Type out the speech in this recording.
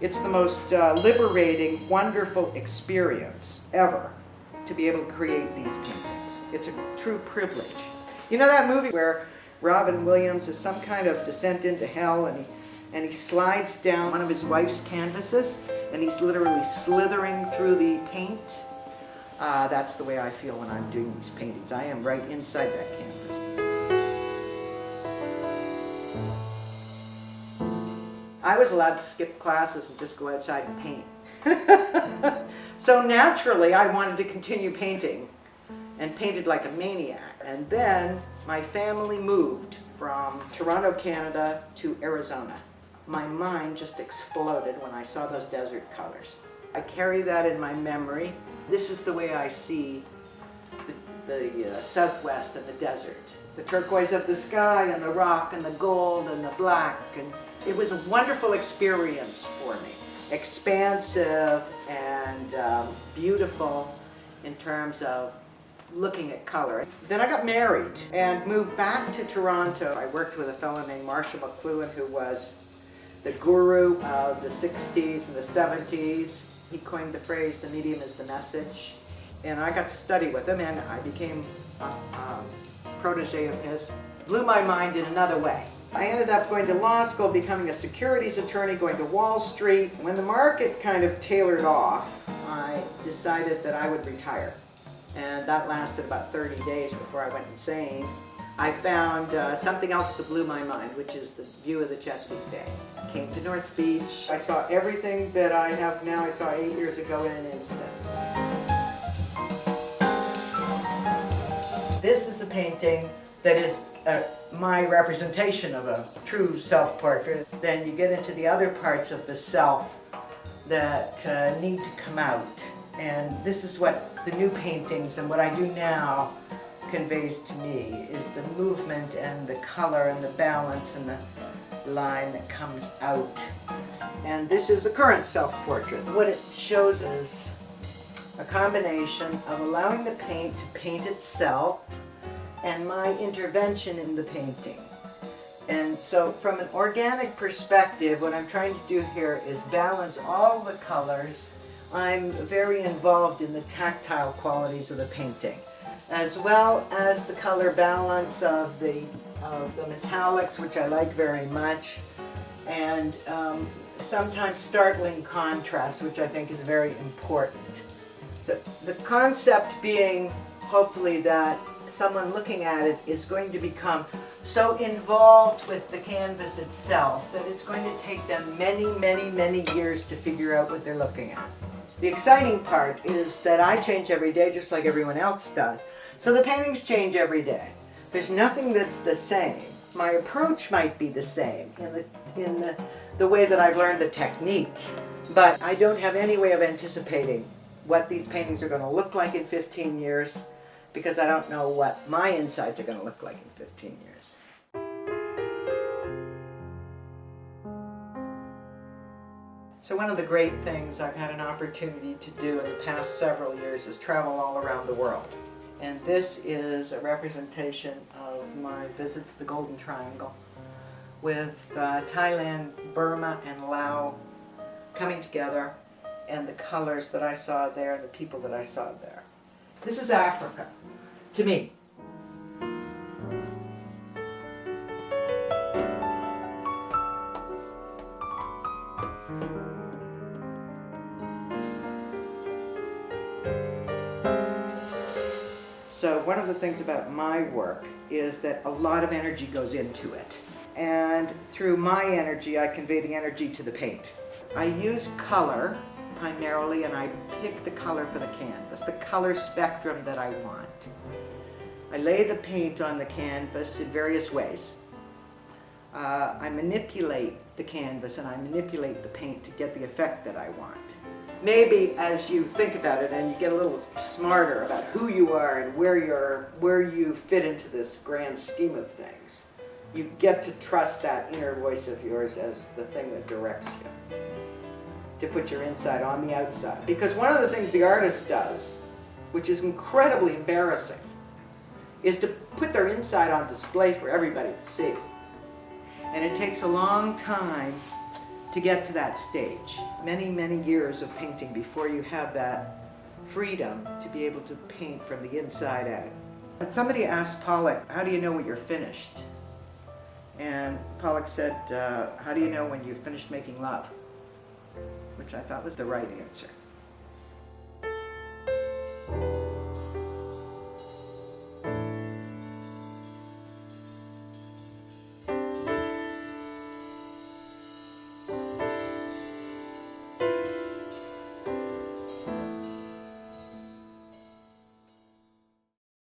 It's the most liberating, wonderful experience ever to be able to create these paintings. It's a true privilege. You know that movie where Robin Williams is some kind of descent into hell, and he slides down one of his wife's canvases and he's literally slithering through the paint? That's the way I feel when I'm doing these paintings. I am right inside that canvas. I was allowed to skip classes and just go outside and paint. So naturally I wanted to continue painting and painted like a maniac. And then my family moved from Toronto, Canada to Arizona. My mind just exploded when I saw those desert colors. I carry that in my memory. This is the way I see the Southwest and the desert. The turquoise of the sky and the rock and the gold and the black. And it was a wonderful experience for me. Expansive and beautiful in terms of looking at color. Then I got married and moved back to Toronto. I worked with a fellow named Marshall McLuhan, who was the guru of the 60s and the 70s. He coined the phrase, "the medium is the message." And I got to study with him, and I became a protege of his. Blew my mind in another way. I ended up going to law school, becoming a securities attorney, going to Wall Street. When the market kind of tailored off, I decided that I would retire. And that lasted about 30 days before I went insane. I found something else that blew my mind, which is the view of the Chesapeake Bay. I came to North Beach. I saw everything that I have now, I saw 8 years ago in an instant. This is a painting that is my representation of a true self-portrait. Then you get into the other parts of the self that need to come out. And this is what the new paintings and what I do now conveys to me, is the movement and the color and the balance and the line that comes out. And this is the current self-portrait. What it shows is a combination of allowing the paint to paint itself and my intervention in the painting. And so from an organic perspective, what I'm trying to do here is balance all the colors. I'm very involved in the tactile qualities of the painting, as well as the color balance of the metallics, which I like very much, and sometimes startling contrast, which I think is very important. So the concept being, hopefully, that someone looking at it is going to become so involved with the canvas itself that it's going to take them many, many, many years to figure out what they're looking at. The exciting part is that I change every day just like everyone else does. So the paintings change every day. There's nothing that's the same. My approach might be the same in the way that I've learned the technique, but I don't have any way of anticipating what these paintings are going to look like in 15 years, because I don't know what my insides are going to look like in 15 years. So one of the great things I've had an opportunity to do in the past several years is travel all around the world. And this is a representation of my visit to the Golden Triangle, with Thailand, Burma, and Laos coming together, and the colors that I saw there and the people that I saw there. This is Africa, to me. So one of the things about my work is that a lot of energy goes into it. And through my energy, I convey the energy to the paint. I use color primarily, and I pick the color for the canvas, the color spectrum that I want. I lay the paint on the canvas in various ways. I manipulate the canvas and I manipulate the paint to get the effect that I want. Maybe as you think about it and you get a little smarter about who you are and where you fit into this grand scheme of things, you get to trust that inner voice of yours as the thing that directs you, to put your inside on the outside. Because one of the things the artist does, which is incredibly embarrassing, is to put their inside on display for everybody to see. And it takes a long time to get to that stage. Many, many years of painting before you have that freedom to be able to paint from the inside out. And somebody asked Pollock, how do you know when you're finished? And Pollock said, how do you know when you've finished making love? Which I thought was the right answer.